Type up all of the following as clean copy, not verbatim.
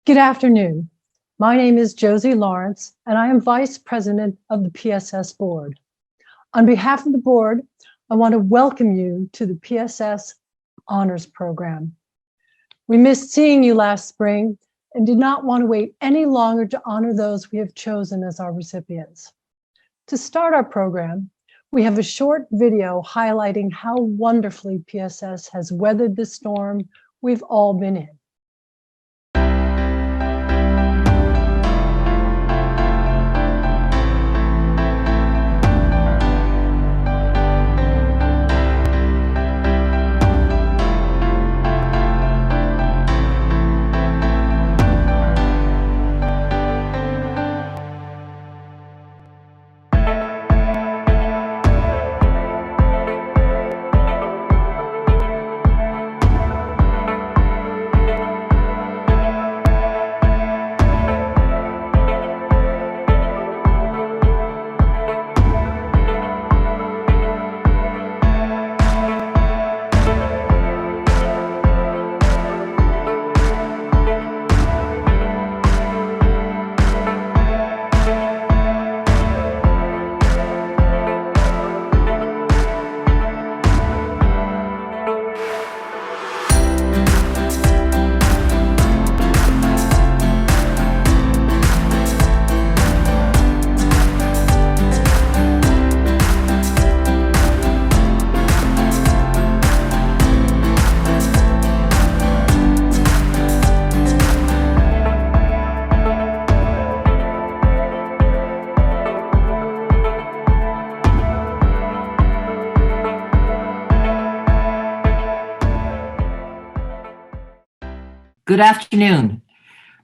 Good afternoon. My name is Josie Lawrence, and I am Vice President of the PSS Board. On behalf of the board, I want to welcome you to the PSS Honors Program. We missed seeing you last spring and did not want to wait any longer to honor those we have chosen as our recipients. To start our program, we have a short video highlighting how wonderfully PSS has weathered the storm we've all been in. Good afternoon.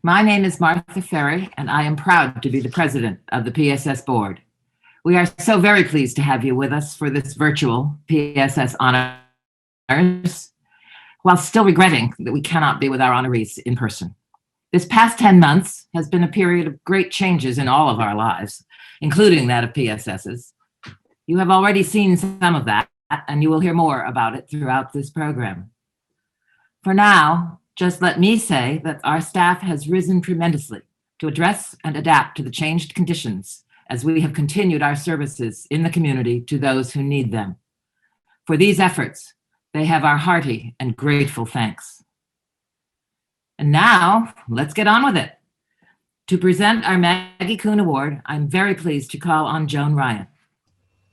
My name is Martha Ferry, and I am proud to be the president of the PSS Board. We are so very pleased to have you with us for this virtual PSS Honors, while still regretting that we cannot be with our honorees in person. This past 10 months has been a period of great changes in all of our lives, including that of PSS's. You have already seen some of that, and you will hear more about it throughout this program. For now, just let me say that our staff has risen tremendously to address and adapt to the changed conditions as we have continued our services in the community to those who need them. For these efforts, they have our hearty and grateful thanks. And now, let's get on with it. To present our Maggie Kuhn Award, I'm very pleased to call on Joan Ryan.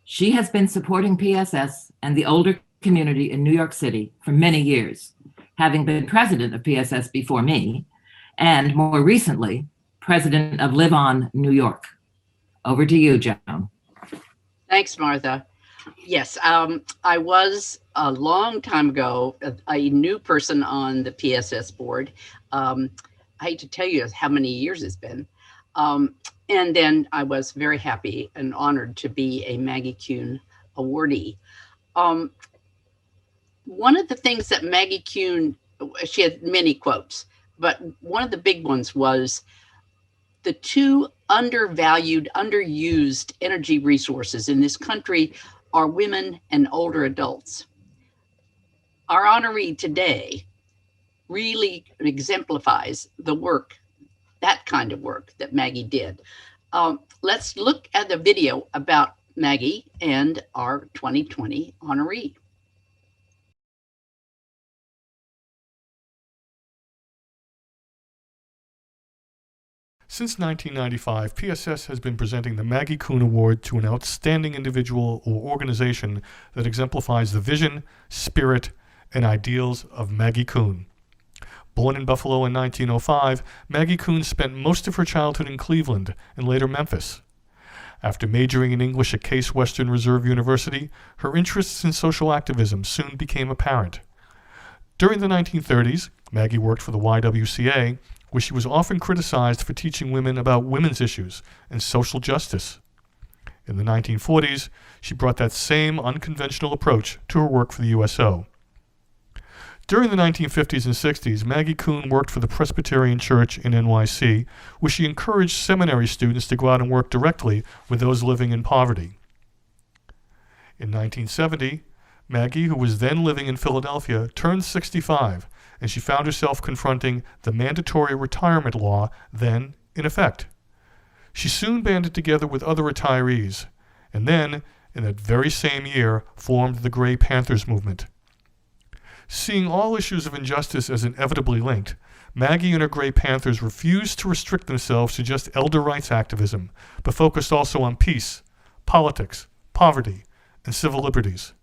She has been supporting PSS and the older community in New York City for many years, having been president of PSS before me, and more recently, president of Live On New York. Over to you, Joan. Thanks, Martha. Yes, I was a long time ago a new person on the PSS board. I hate to tell you how many years it's been. And then I was very happy and honored to be a Maggie Kuhn awardee. One of the things that Maggie Kuhn, she had many quotes, but one of the big ones was, the two undervalued, underused energy resources in this country are women and older adults. Our honoree today really exemplifies the work, that kind of work that Maggie did. Let's look at the video about Maggie and our 2020 honoree. Since 1995, PSS has been presenting the Maggie Kuhn Award to an outstanding individual or organization that exemplifies the vision, spirit, and ideals of Maggie Kuhn. Born in Buffalo in 1905, Maggie Kuhn spent most of her childhood in Cleveland and later Memphis. After majoring in English at Case Western Reserve University, her interests in social activism soon became apparent. During the 1930s, Maggie worked for the YWCA, where she was often criticized for teaching women about women's issues and social justice. In the 1940s, she brought that same unconventional approach to her work for the USO. During the 1950s and 60s, Maggie Kuhn worked for the Presbyterian Church in NYC, where she encouraged seminary students to go out and work directly with those living in poverty. In 1970, Maggie, who was then living in Philadelphia, turned 65, and she found herself confronting the mandatory retirement law then in effect. She soon banded together with other retirees, and then, in that very same year, formed the Gray Panthers movement. Seeing all issues of injustice as inevitably linked, Maggie and her Gray Panthers refused to restrict themselves to just elder rights activism, but focused also on peace, politics, poverty, and civil liberties.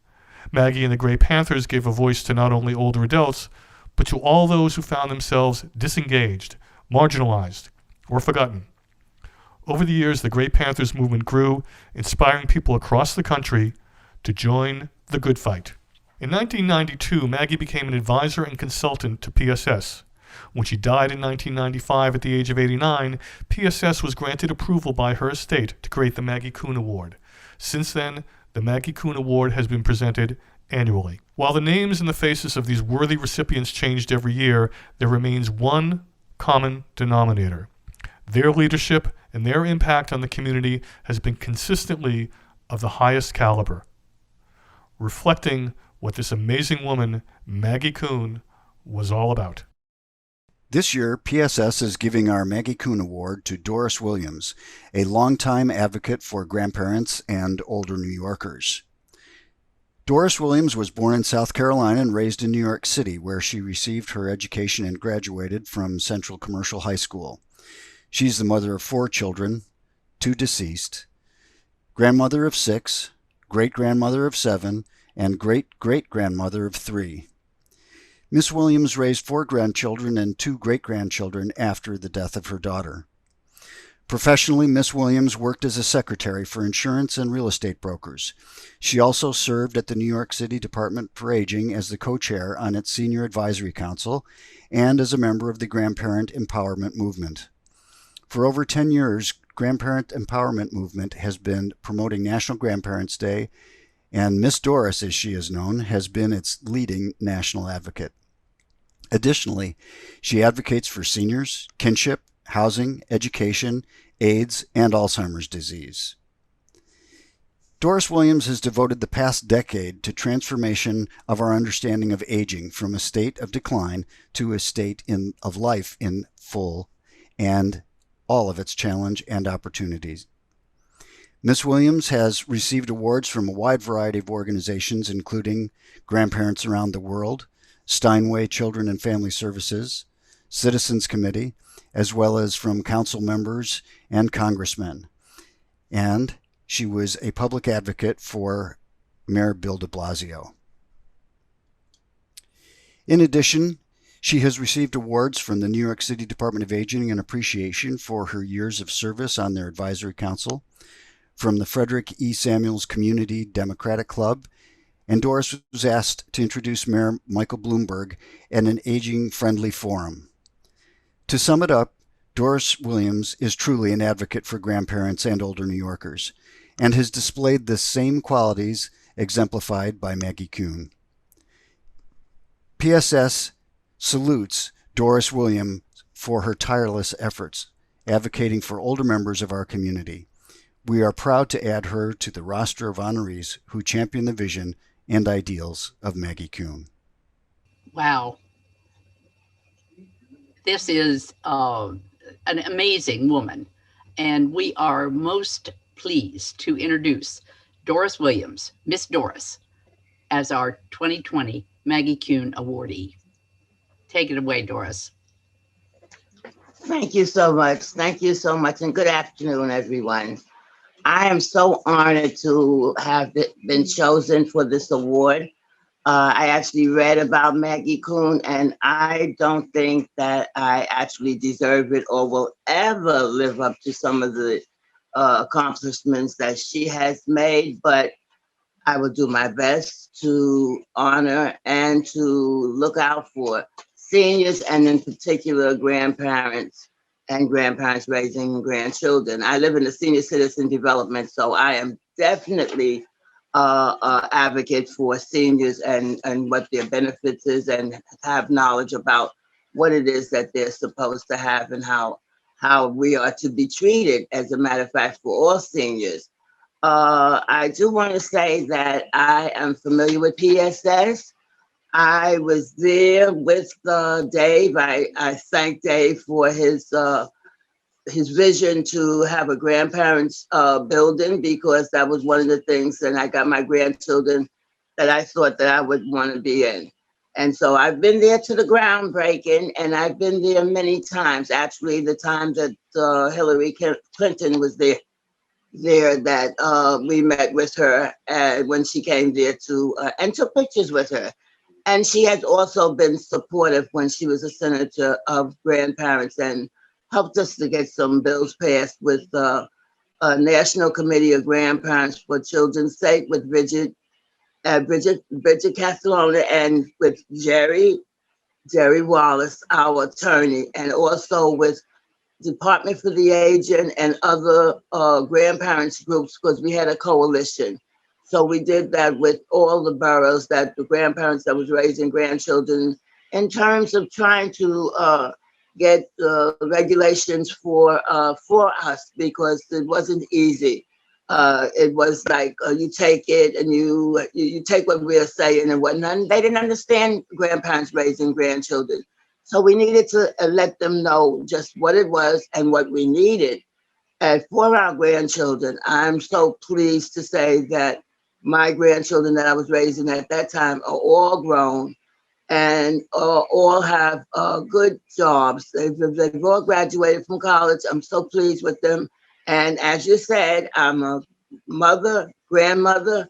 Maggie and the Gray Panthers gave a voice to not only older adults, but to all those who found themselves disengaged, marginalized, or forgotten. Over the years, the Gray Panthers movement grew, inspiring people across the country to join the good fight. In 1992, Maggie became an advisor and consultant to PSS. When she died in 1995 at the age of 89, PSS was granted approval by her estate to create the Maggie Kuhn Award. Since then, the Maggie Kuhn Award has been presented annually. While the names and the faces of these worthy recipients changed every year, there remains one common denominator. Their leadership and their impact on the community has been consistently of the highest caliber, reflecting what this amazing woman, Maggie Kuhn, was all about. This year, PSS is giving our Maggie Kuhn Award to Doris Williams, a longtime advocate for grandparents and older New Yorkers. Doris Williams was born in South Carolina and raised in New York City, where she received her education and graduated from Central Commercial High School. She's the mother of 4 children, 2 deceased, grandmother of 6, great-grandmother of 7, and great-great-grandmother of 3. Miss Williams raised 4 grandchildren and 2 great-grandchildren after the death of her daughter. Professionally, Miss Williams worked as a secretary for insurance and real estate brokers. She also served at the New York City Department for Aging as the co-chair on its Senior Advisory Council and as a member of the Grandparent Empowerment Movement. For over 10 years, Grandparent Empowerment Movement has been promoting National Grandparents' Day, and Miss Doris, as she is known, has been its leading national advocate. Additionally, she advocates for seniors, kinship, housing, education, AIDS, and Alzheimer's disease. Doris Williams has devoted the past decade to transformation of our understanding of aging from a state of decline to a state of life in full and all of its challenge and opportunities. Miss Williams has received awards from a wide variety of organizations, including Grandparents Around the World, Steinway Children and Family Services, Citizens Committee, as well as from council members and congressmen. And she was a public advocate for Mayor Bill de Blasio. In addition, she has received awards from the New York City Department of Aging and Appreciation for her years of service on their advisory council, from the Frederick E. Samuels Community Democratic Club, and Doris was asked to introduce Mayor Michael Bloomberg at an aging-friendly forum. To sum it up, Doris Williams is truly an advocate for grandparents and older New Yorkers, and has displayed the same qualities exemplified by Maggie Kuhn. PSS salutes Doris Williams for her tireless efforts, advocating for older members of our community. We are proud to add her to the roster of honorees who champion the vision and ideals of Maggie Kuhn. Wow. This is an amazing woman, and we are most pleased to introduce Doris Williams, Miss Doris, as our 2020 Maggie Kuhn Awardee. Take it away, Doris. Thank you so much. Thank you so much, and good afternoon, everyone. I am so honored to have been chosen for this award. I actually read about Maggie Kuhn, and I don't think that I actually deserve it or will ever live up to some of the accomplishments that she has made, but I will do my best to honor and to look out for seniors, and in particular grandparents and grandparents raising grandchildren. I live in the senior citizen development, so I am definitely advocate for seniors and what their benefits is, and have knowledge about what it is that they're supposed to have and how we are to be treated, as a matter of fact, for all seniors. I do want to say that I am familiar with PSS. I was there with Dave. I thank Dave for his vision to have a grandparents building, because that was one of the things that I got my grandchildren that I thought that I would want to be in. And so I've been there to the groundbreaking, and I've been there many times. Actually, the time that Hillary Clinton was there that we met with her when she came there and took pictures with her. And she has also been supportive when she was a senator of grandparents and helped us to get some bills passed with National Committee of Grandparents for Children's Sake with Bridget Castellona, and with Jerry Wallace, our attorney, and also with Department for the Aged and other grandparents groups, because we had a coalition. So we did that with all the boroughs, that the grandparents that was raising grandchildren, in terms of trying to get regulations for us, because it wasn't easy. It was like you take it and you take what we're saying and whatnot. They didn't understand grandparents raising grandchildren. So we needed to let them know just what it was and what we needed. And for our grandchildren, I'm so pleased to say that my grandchildren that I was raising at that time are all grown and all have good jobs. They've all graduated from college. I'm so pleased with them. And as you said, I'm a mother, grandmother,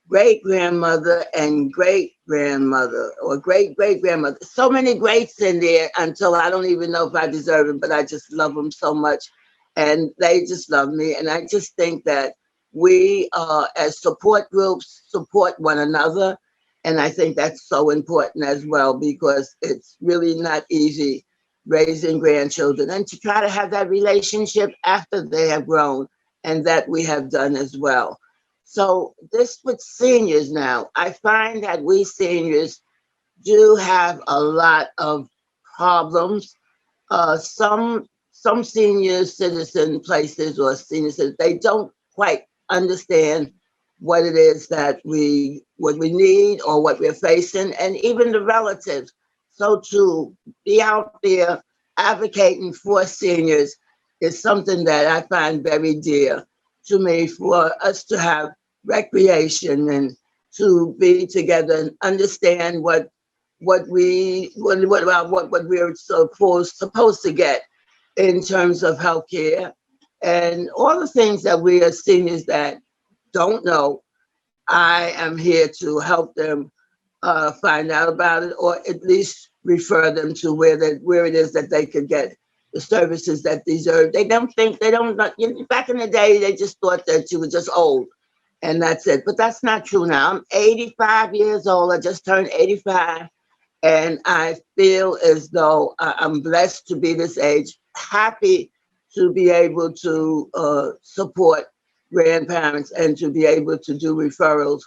great-grandmother, and great-grandmother, or great-great-grandmother. So many greats in there until I don't even know if I deserve it, but I just love them so much. And they just love me. And I just think that we, as support groups, support one another. And I think that's so important as well, because it's really not easy raising grandchildren, and to try to have that relationship after they have grown, and that we have done as well. So this with seniors now, I find that we seniors do have a lot of problems. Some senior citizen places or senior citizens, they don't quite understand what it is that we need or what we're facing, and even the relatives. So to be out there advocating for seniors is something that I find very dear to me, for us to have recreation and to be together and understand what we're supposed to get in terms of healthcare and all the things that we as seniors that don't know. I am here to help them find out about it, or at least refer them to where it is that they could get the services that deserve. They don't, back in the day, they just thought that you were just old and that's it. But that's not true now. I'm 85 years old. I just turned 85. And I feel as though I'm blessed to be this age, happy to be able to support grandparents and to be able to do referrals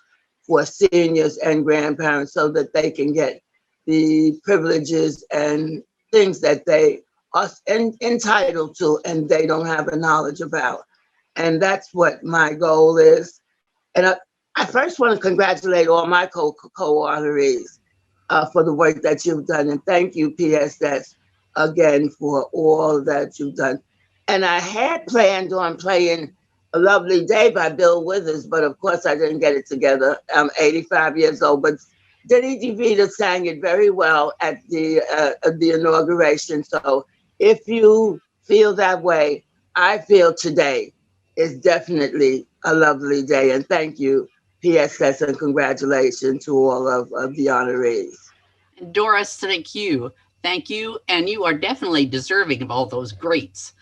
for seniors and grandparents so that they can get the privileges and things that they are entitled to and they don't have the knowledge about. And that's what my goal is. And I first want to congratulate all my co-honorees for the work that you've done. And thank you, PSS, again, for all that you've done. And I had planned on playing A Lovely Day by Bill Withers, but of course I didn't get it together. I'm 85 years old, but Denny DeVita sang it very well at the inauguration. So if you feel that way, I feel today is definitely a lovely day. And thank you, PSS, and congratulations to all of the honorees. Doris, thank you. Thank you. And you are definitely deserving of all those greats.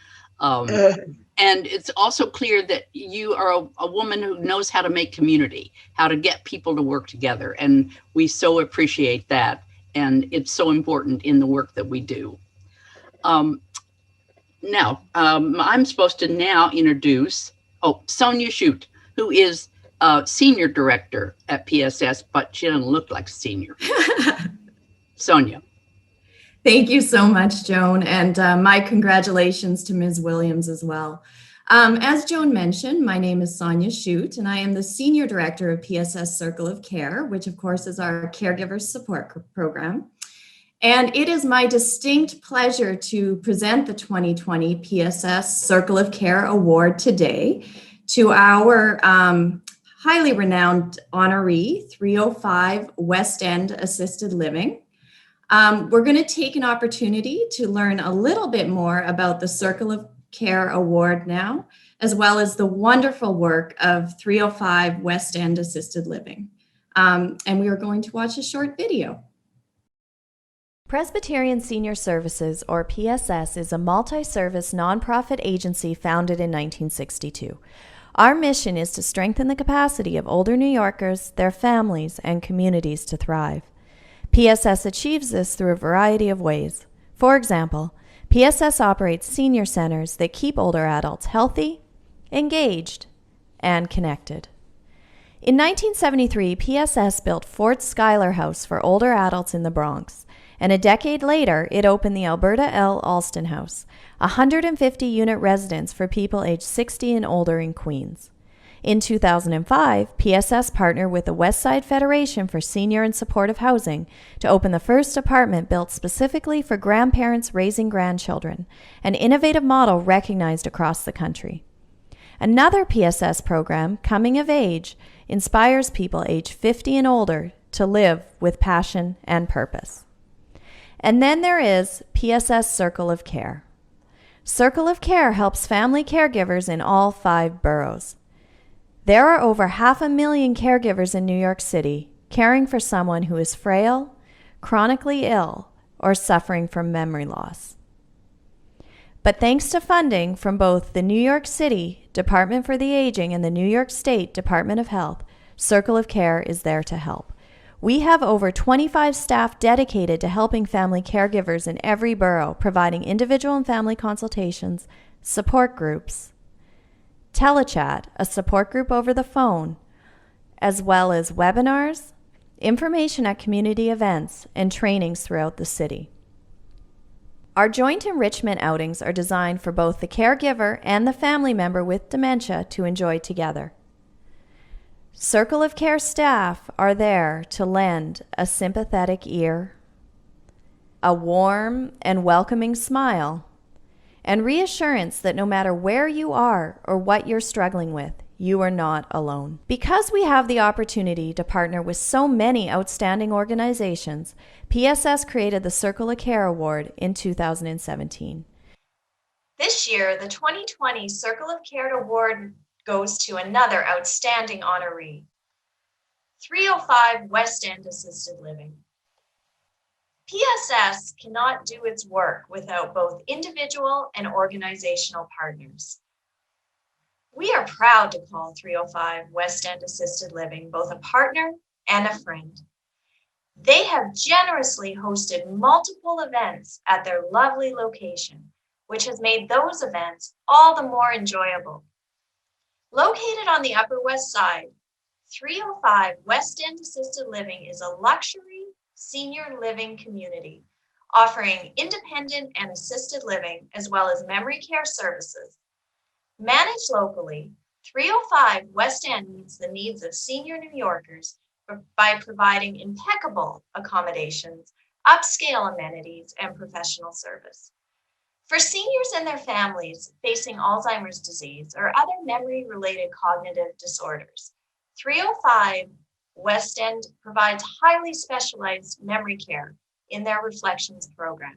And it's also clear that you are a woman who knows how to make community, how to get people to work together. And we so appreciate that. And it's so important in the work that we do. Now, I'm supposed to now introduce, Sonia Shute, who is Senior Director at PSS, but she doesn't look like a senior. Sonia. Thank you so much, Joan, and my congratulations to Ms. Williams as well. As Joan mentioned, my name is Sonia Shute, and I am the Senior Director of PSS Circle of Care, which of course is our caregivers support program. And it is my distinct pleasure to present the 2020 PSS Circle of Care Award today to our highly renowned honoree, 305 West End Assisted Living. We're going to take an opportunity to learn a little bit more about the Circle of Care Award now, as well as the wonderful work of 305 West End Assisted Living. And we are going to watch a short video. Presbyterian Senior Services, or PSS, is a multi-service nonprofit agency founded in 1962. Our mission is to strengthen the capacity of older New Yorkers, their families, and communities to thrive. PSS achieves this through a variety of ways. For example, PSS operates senior centers that keep older adults healthy, engaged, and connected. In 1973, PSS built Fort Schuyler House for older adults in the Bronx, and a decade later, it opened the Alberta L. Alston House, a 150-unit residence for people aged 60 and older in Queens. In 2005, PSS partnered with the West Side Federation for Senior and Supportive Housing to open the first apartment built specifically for grandparents raising grandchildren, an innovative model recognized across the country. Another PSS program, Coming of Age, inspires people aged 50 and older to live with passion and purpose. And then there is PSS Circle of Care. Circle of Care helps family caregivers in all 5 boroughs. There are over 500,000 caregivers in New York City caring for someone who is frail, chronically ill, or suffering from memory loss. But thanks to funding from both the New York City Department for the Aging and the New York State Department of Health, Circle of Care is there to help. We have over 25 staff dedicated to helping family caregivers in every borough, providing individual and family consultations, support groups, telechat, a support group over the phone, as well as webinars, information at community events, and trainings throughout the city. Our joint enrichment outings are designed for both the caregiver and the family member with dementia to enjoy together. Circle of Care staff are there to lend a sympathetic ear, a warm and welcoming smile, and reassurance that no matter where you are or what you're struggling with, you are not alone. Because we have the opportunity to partner with so many outstanding organizations, PSS created the Circle of Care Award in 2017. This year, the 2020 Circle of Care Award goes to another outstanding honoree, 305 West End Assisted Living. PSS cannot do its work without both individual and organizational partners. We are proud to call 305 West End Assisted Living both a partner and a friend. They have generously hosted multiple events at their lovely location, which has made those events all the more enjoyable. Located on the Upper West Side, 305 West End Assisted Living is a luxury senior living community offering independent and assisted living as well as memory care services. Managed locally, 305 West End meets the needs of senior New Yorkers by providing impeccable accommodations, upscale amenities, and professional service. For seniors and their families facing Alzheimer's disease or other memory-related cognitive disorders, 305 West End provides highly specialized memory care in their Reflections program.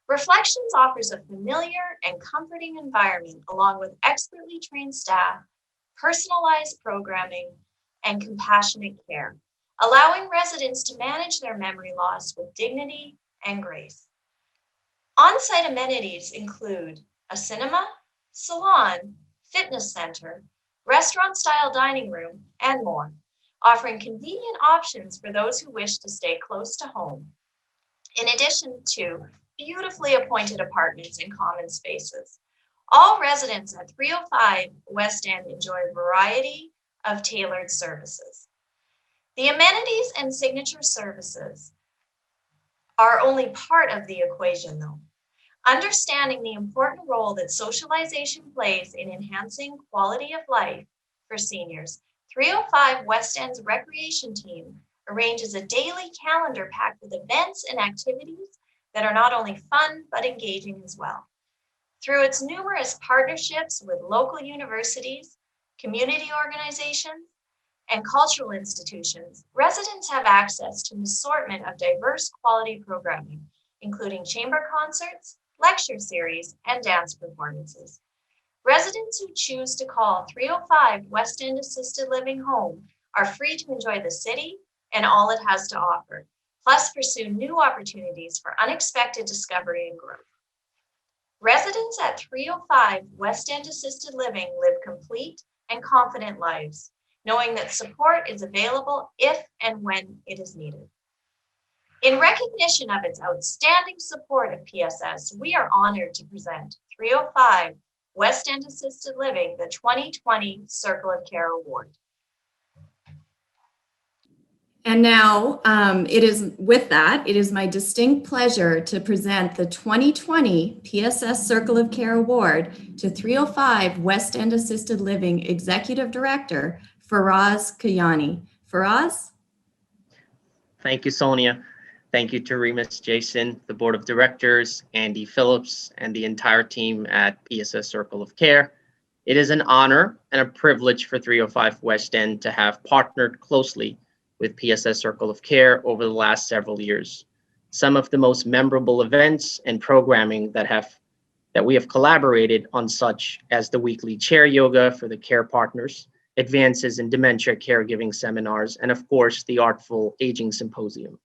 Reflections offers a familiar and comforting environment along with expertly trained staff, personalized programming, and compassionate care, allowing residents to manage their memory loss with dignity and grace. On-site amenities include a cinema, salon, fitness center, restaurant-style dining room, and more, offering convenient options for those who wish to stay close to home, in addition to beautifully appointed apartments and common spaces. All residents at 305 West End enjoy a variety of tailored services. The amenities and signature services are only part of the equation, though. Understanding the important role that socialization plays in enhancing quality of life for seniors, 305 West End's recreation team arranges a daily calendar packed with events and activities that are not only fun, but engaging as well. Through its numerous partnerships with local universities, community organizations, and cultural institutions, residents have access to an assortment of diverse quality programming, including chamber concerts, lecture series, and dance performances. Residents who choose to call 305 West End Assisted Living home are free to enjoy the city and all it has to offer, plus pursue new opportunities for unexpected discovery and growth. Residents at 305 West End Assisted Living live complete and confident lives, knowing that support is available if and when it is needed. In recognition of its outstanding support of PSS, we are honored to present 305 West End Assisted Living the 2020 Circle of Care Award. And now it is my distinct pleasure to present the 2020 PSS Circle of Care Award to 305 West End Assisted Living Executive Director, Faraz Kayani. Faraz? Thank you, Sonia. Thank you to Remus Jason, the Board of Directors, Andy Phillips, and the entire team at PSS Circle of Care. It is an honor and a privilege for 305 West End to have partnered closely with PSS Circle of Care over the last several years. Some of the most memorable events and programming that we have collaborated on, such as the weekly chair yoga for the care partners, advances in dementia caregiving seminars, and of course, the Artful Aging Symposium.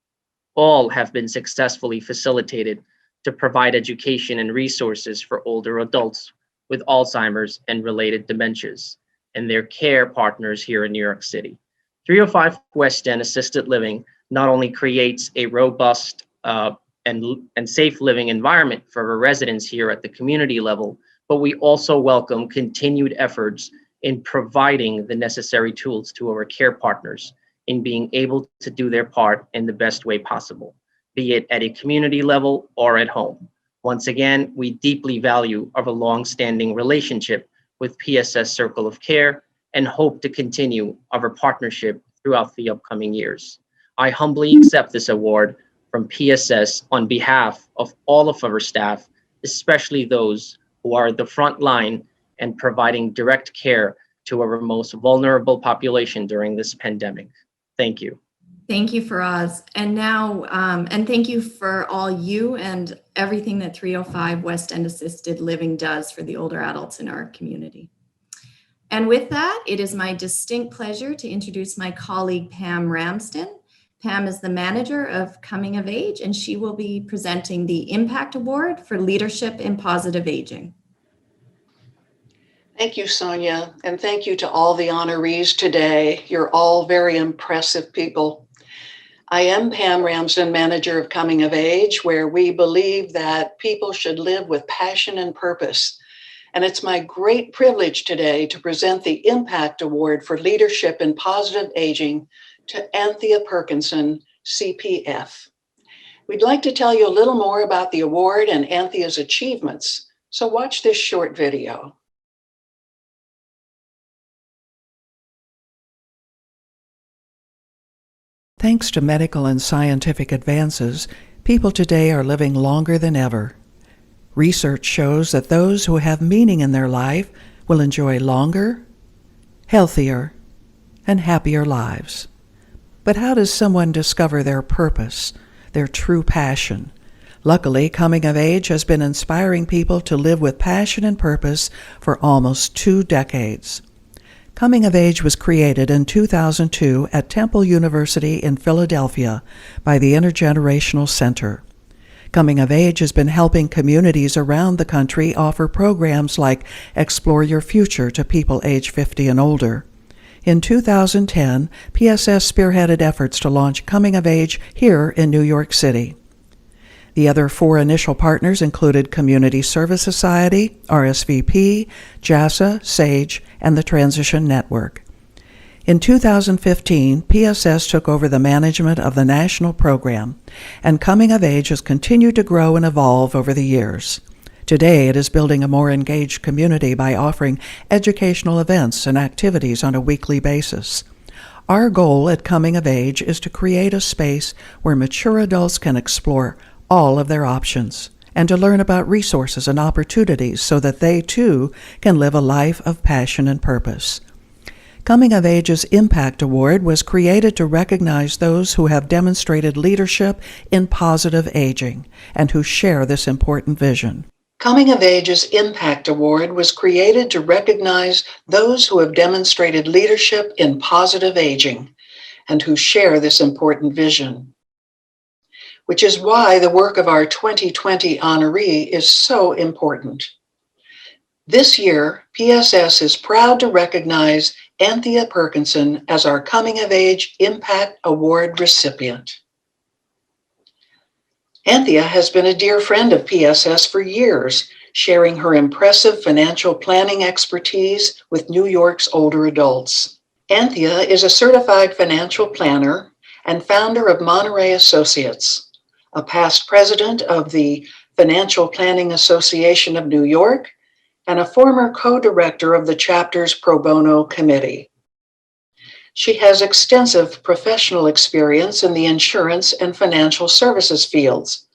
All have been successfully facilitated to provide education and resources for older adults with Alzheimer's and related dementias and their care partners here in New York City. 305 West End Assisted Living not only creates a robust and safe living environment for our residents here at the community level, but we also welcome continued efforts in providing the necessary tools to our care partners in being able to do their part in the best way possible, be it at a community level or at home. Once again, we deeply value our long-standing relationship with PSS Circle of Care and hope to continue our partnership throughout the upcoming years. I humbly accept this award from PSS on behalf of all of our staff, especially those who are at the front line and providing direct care to our most vulnerable population during this pandemic. Thank you. Thank you, Faraz. And now, and thank you for all you and everything that 305 West End Assisted Living does for the older adults in our community. And with that, it is my distinct pleasure to introduce my colleague, Pam Ramsden. Pam is the manager of Coming of Age, and she will be presenting the Impact Award for Leadership in Positive Aging. Thank you, Sonia, and thank you to all the honorees today. You're all very impressive people. I am Pam Ramsden, manager of Coming of Age, where we believe that people should live with passion and purpose. And it's my great privilege today to present the Impact Award for Leadership in Positive Aging to Anthea Perkinson, CPF. We'd like to tell you a little more about the award and Anthea's achievements, so watch this short video. Thanks to medical and scientific advances, people today are living longer than ever. Research shows that those who have meaning in their life will enjoy longer, healthier, and happier lives. But how does someone discover their purpose, their true passion? Luckily, Coming of Age has been inspiring people to live with passion and purpose for almost 2 decades. Coming of Age was created in 2002 at Temple University in Philadelphia by the Intergenerational Center. Coming of Age has been helping communities around the country offer programs like Explore Your Future to people age 50 and older. In 2010, PSS spearheaded efforts to launch Coming of Age here in New York City. The other 4 initial partners included Community Service Society, RSVP, JASA, SAGE, and the Transition Network. In 2015, PSS took over the management of the national program, and Coming of Age has continued to grow and evolve over the years. Today, it is building a more engaged community by offering educational events and activities on a weekly basis. Our goal at Coming of Age is to create a space where mature adults can explore all of their options and to learn about resources and opportunities so that they, too, can live a life of passion and purpose. Coming of Age's Impact Award was created to recognize those who have demonstrated leadership in positive aging and who share this important vision. Coming of Age's Impact Award was created to recognize those who have demonstrated leadership in positive aging and who share this important vision, which is why the work of our 2020 honoree is so important. This year, PSS is proud to recognize Anthea Perkinson as our Coming of Age Impact Award recipient. Anthea has been a dear friend of PSS for years, sharing her impressive financial planning expertise with New York's older adults. Anthea is a certified financial planner and founder of Monterey Associates, a past president of the Financial Planning Association of New York, and a former co-director of the chapter's pro bono committee. She has extensive professional experience in the insurance and financial services fields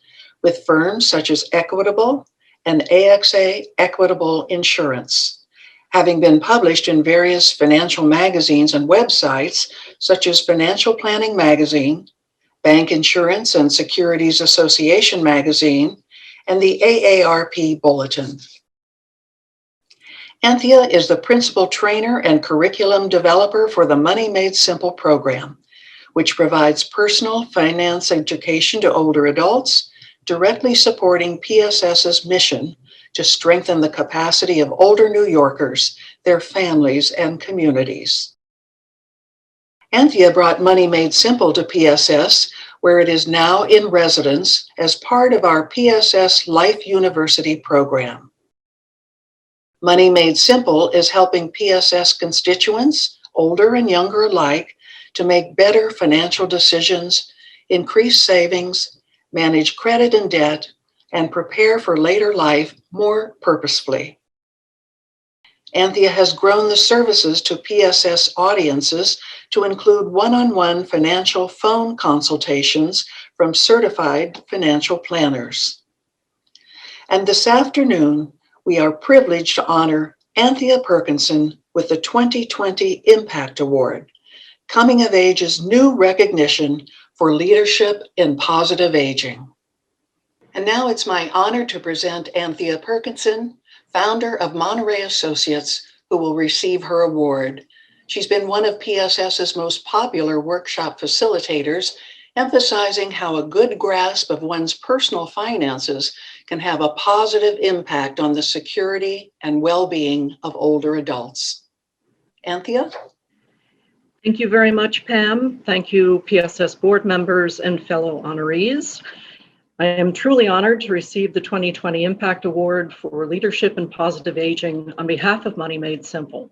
with firms such as Equitable and AXA Equitable Insurance, having been published in various financial magazines and websites such as Financial Planning Magazine, Bank Insurance and Securities Association Magazine, and the AARP Bulletin. Anthea is the principal trainer and curriculum developer for the Money Made Simple program, which provides personal finance education to older adults, directly supporting PSS's mission to strengthen the capacity of older New Yorkers, their families, and communities. Anthea brought Money Made Simple to PSS, where it is now in residence as part of our PSS Life University program. Money Made Simple is helping PSS constituents, older and younger alike, to make better financial decisions, increase savings, manage credit and debt, and prepare for later life more purposefully. Anthea has grown the services to PSS audiences to include one-on-one financial phone consultations from certified financial planners. And this afternoon, we are privileged to honor Anthea Perkinson with the 2020 Impact Award, Coming of Age's new recognition for leadership in positive aging. And now it's my honor to present Anthea Perkinson, founder of Monterey Associates, who will receive her award. She's been one of PSS's most popular workshop facilitators, emphasizing how a good grasp of one's personal finances can have a positive impact on the security and well-being of older adults. Anthea? Thank you very much, Pam. Thank you, PSS board members and fellow honorees. I am truly honored to receive the 2020 Impact Award for Leadership in Positive Aging on behalf of Money Made Simple.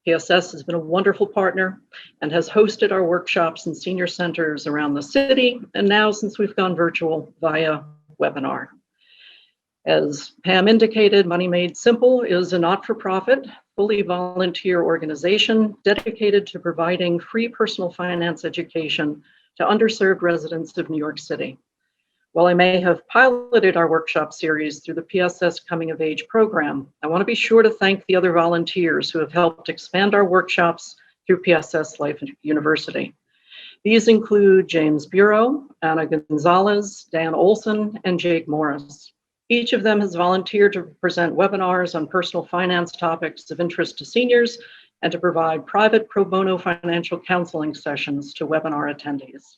PSS has been a wonderful partner and has hosted our workshops in senior centers around the city, and now since we've gone virtual via webinar. As Pam indicated, Money Made Simple is a not-for-profit, fully volunteer organization dedicated to providing free personal finance education to underserved residents of New York City. While I may have piloted our workshop series through the PSS Coming of Age program, I want to be sure to thank the other volunteers who have helped expand our workshops through PSS Life University. These include James Bureau, Anna Gonzalez, Dan Olson, and Jake Morris. Each of them has volunteered to present webinars on personal finance topics of interest to seniors and to provide private pro bono financial counseling sessions to webinar attendees.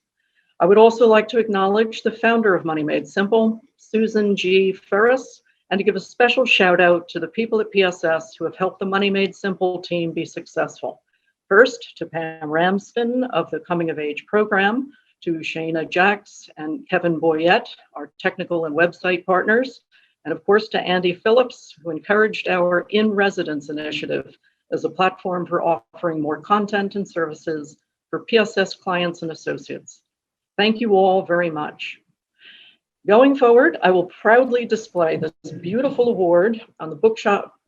I would also like to acknowledge the founder of Money Made Simple, Susan G. Ferris, and to give a special shout out to the people at PSS who have helped the Money Made Simple team be successful. First, to Pam Ramsden of the Coming of Age program, to Shayna Jacks and Kevin Boyette, our technical and website partners, and of course to Andy Phillips, who encouraged our In Residence initiative as a platform for offering more content and services for PSS clients and associates. Thank you all very much. Going forward, I will proudly display this beautiful award on the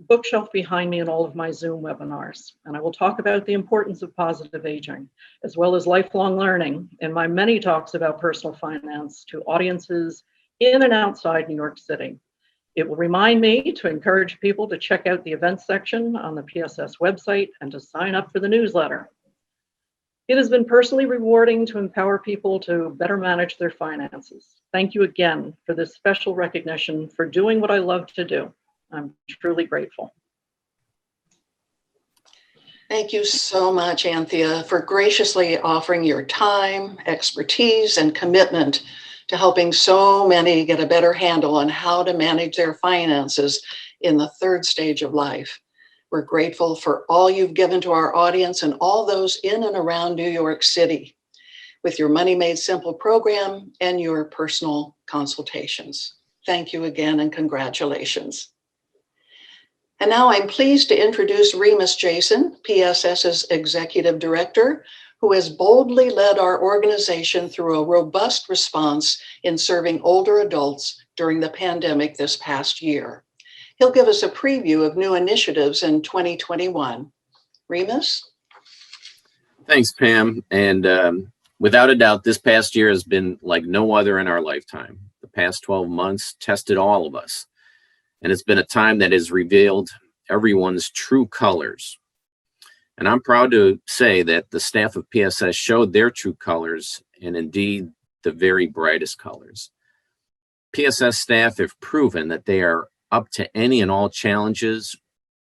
bookshelf behind me in all of my Zoom webinars. And I will talk about the importance of positive aging, as well as lifelong learning in my many talks about personal finance to audiences in and outside New York City. It will remind me to encourage people to check out the events section on the PSS website and to sign up for the newsletter. It has been personally rewarding to empower people to better manage their finances. Thank you again for this special recognition for doing what I love to do. I'm truly grateful. Thank you so much, Anthea, for graciously offering your time, expertise, and commitment to helping so many get a better handle on how to manage their finances in the third stage of life. We're grateful for all you've given to our audience and all those in and around New York City with your Money Made Simple program and your personal consultations. Thank you again and congratulations. And now I'm pleased to introduce Remus Jason, PSS's Executive Director, who has boldly led our organization through a robust response in serving older adults during the pandemic this past year. He'll give us a preview of new initiatives in 2021. Remus? Thanks, Pam. And without a doubt, this past year has been like no other in our lifetime. The past 12 months tested all of us. And it's been a time that has revealed everyone's true colors. And I'm proud to say that the staff of PSS showed their true colors, and indeed the very brightest colors. PSS staff have proven that they are up to any and all challenges.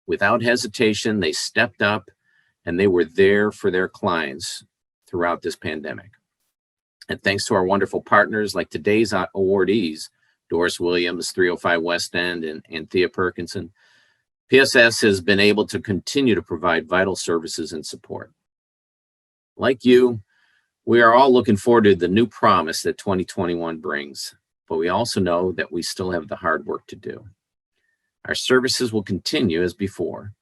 Without hesitation, they stepped up and they were there for their clients throughout this pandemic. And thanks to our wonderful partners like today's awardees, Doris Williams, 305 West End, and Anthea Perkinson, PSS has been able to continue to provide vital services and support. Like you, we are all looking forward to the new promise that 2021 brings, but we also know that we still have the hard work to do. Our services will continue as before,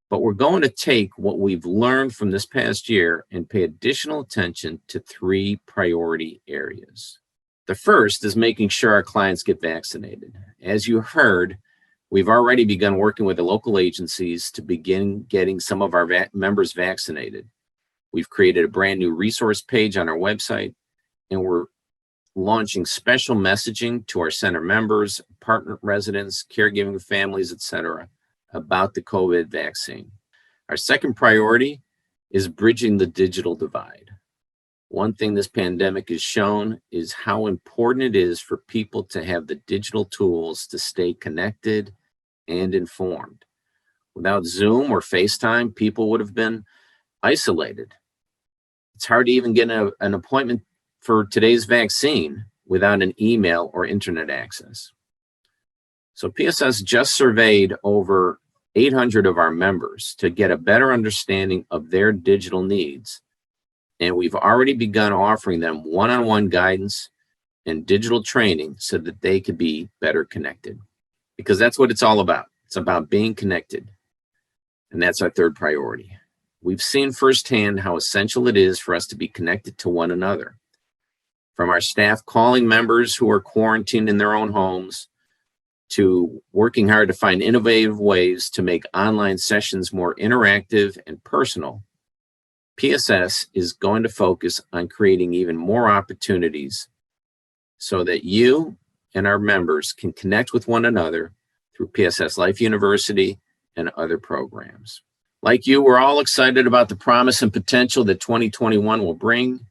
but we're going to take what we've learned from this past year and pay additional attention to 3 priority areas. The first is making sure our clients get vaccinated. As you heard, we've already begun working with the local agencies to begin getting some of our members vaccinated. We've created a brand new resource page on our website, and we're launching special messaging to our center members, partner residents, caregiving families, etc., about the COVID vaccine. Our second priority is bridging the digital divide. One thing this pandemic has shown is how important it is for people to have the digital tools to stay connected and informed. Without Zoom or FaceTime, people would have been isolated. It's hard to even get an appointment for today's vaccine without an email or internet access. So PSS just surveyed over 800 of our members to get a better understanding of their digital needs. And we've already begun offering them one-on-one guidance and digital training so that they could be better connected. Because that's what it's all about. It's about being connected. And that's our third priority. We've seen firsthand how essential it is for us to be connected to one another. From our staff calling members who are quarantined in their own homes, to working hard to find innovative ways to make online sessions more interactive and personal, PSS is going to focus on creating even more opportunities so that you and our members can connect with one another through PSS Life University and other programs. Like you, we're all excited about the promise and potential that 2021 will bring.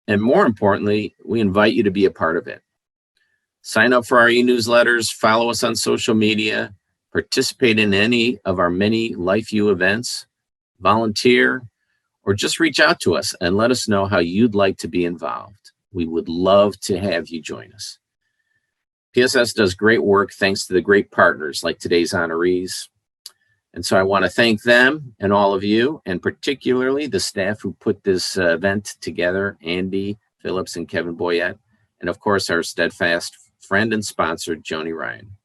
And more importantly, we invite you to be a part of it. Sign up for our e-newsletters, follow us on social media, participate in any of our many LifeU events, volunteer, or just reach out to us and let us know how you'd like to be involved. We would love to have you join us. PSS does great work thanks to the great partners like today's honorees. And so I want to thank them and all of you, and particularly the staff who put this event together, Andy Phillips and Kevin Boyette, and of course our steadfast friend and sponsor, Joni Ryan.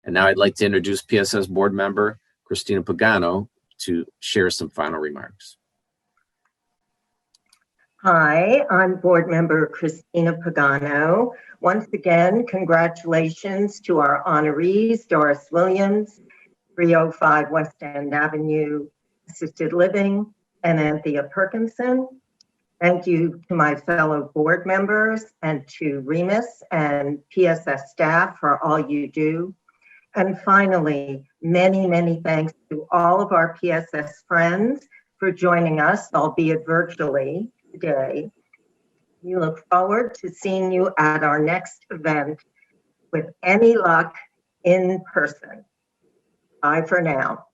And now I'd like to introduce PSS board member Christina Pagano to share some final remarks. Hi, I'm board member Christina Pagano. Once again, congratulations to our honorees, Doris Williams, 305 West End Avenue Assisted Living, and Anthea Perkinson. Thank you to my fellow board members and to Remus and PSS staff for all you do. And finally, many, many thanks to all of our PSS friends for joining us, albeit virtually, today. We look forward to seeing you at our next event with any luck in person. Bye for now.